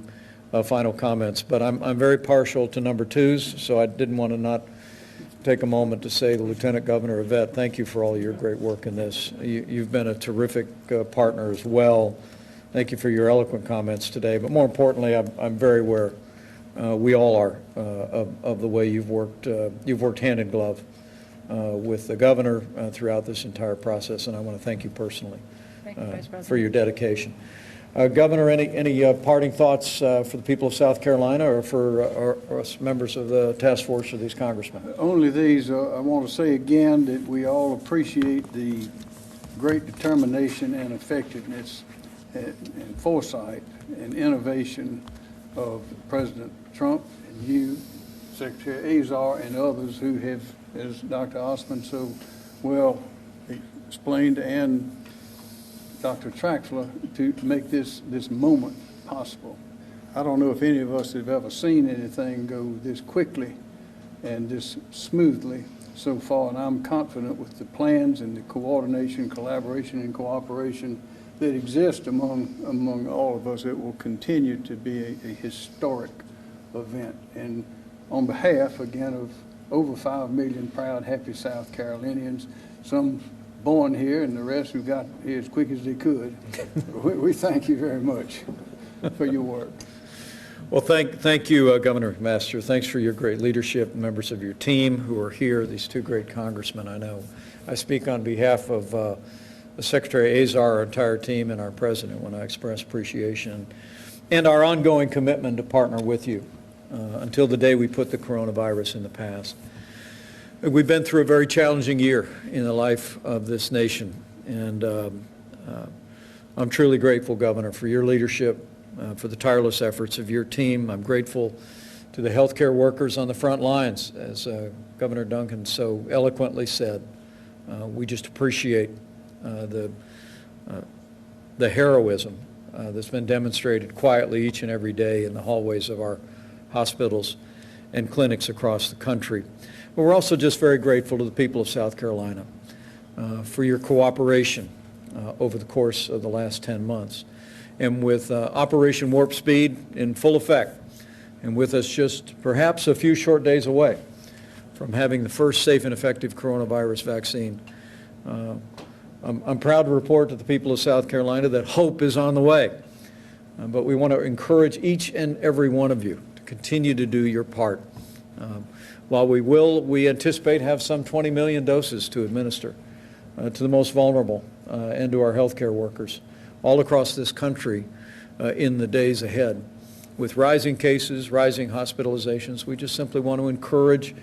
final comments, but I'm very partial to number twos, so I didn't want to not take a moment to say to Lieutenant Governor Yvette, thank you for all your great work in this. You've been a terrific partner as well. Thank you for your eloquent comments today, but more importantly, I'm very aware, we all are, of the way you've worked hand in glove with the Governor throughout this entire process, and I want to thank you personally Thank you, Vice President. for your dedication. Governor, any parting thoughts for the people of South Carolina or for us members of the task force or these congressmen? Only these, I want to say again that we all appreciate the great determination and effectiveness and foresight and innovation of President Trump and you, Secretary Azar, and others who have, as Dr. Osmond so well explained, and Dr. Traxler, to make this moment possible. I don't know if any of us have ever seen anything go this quickly and this smoothly so far, and I'm confident with the plans and the coordination, collaboration, and cooperation that exist among all of us, it will continue to be a historic event. And on behalf, again, of over 5 million proud, happy South Carolinians, some born here and the rest who got here as quick as they could, we thank you very much for your work. Well, thank you, Governor McMaster. Thanks for your great leadership, and members of your team who are here, these two great congressmen. I know I speak on behalf of Secretary Azar, our entire team, and our president when I express appreciation and our ongoing commitment to partner with you until the day we put the coronavirus in the past. We've been through a very challenging year in the life of this nation, and I'm truly grateful, Governor, for your leadership, for the tireless efforts of your team. I'm grateful to the healthcare workers on the front lines, as Governor Duncan so eloquently said. We just appreciate the heroism that's been demonstrated quietly each and every day in the hallways of our hospitals and clinics across the country. But we're also just very grateful to the people of South Carolina for your cooperation over the course of the last 10 months. And with Operation Warp Speed in full effect, and with us just perhaps a few short days away from having the first safe and effective coronavirus vaccine, I'm proud to report to the people of South Carolina that hope is on the way. But we want to encourage each and every one of you to continue to do your part. While we anticipate have some 20 million doses to administer to the most vulnerable and to our healthcare workers all across this country in the days ahead. With rising cases, rising hospitalizations, we just simply want to encourage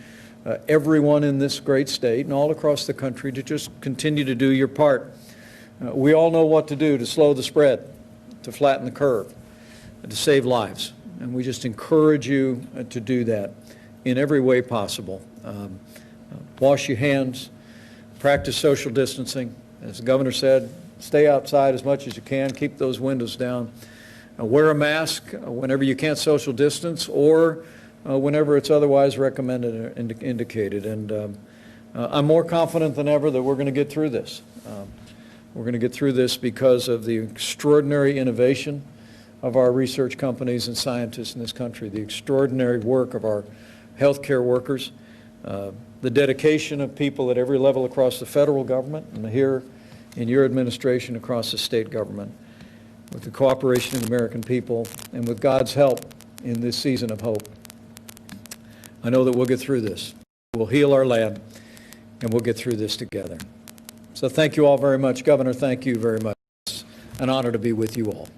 everyone in this great state and all across the country to just continue to do your part. We all know what to do to slow the spread, to flatten the curve, to save lives. And we just encourage you to do that in every way possible. Wash your hands, practice social distancing. As the governor said, stay outside as much as you can, keep those windows down. Wear a mask whenever you can't social distance or whenever it's otherwise recommended or indicated. And I'm more confident than ever that we're going to get through this. We're going to get through this because of the extraordinary innovation of our research companies and scientists in this country, the extraordinary work of our healthcare workers, the dedication of people at every level across the federal government and here in your administration across the state government, with the cooperation of the American people and with God's help in this season of hope. I know that we'll get through this. We'll heal our land and we'll get through this together. So thank you all very much. Governor, thank you very much. It's an honor to be with you all.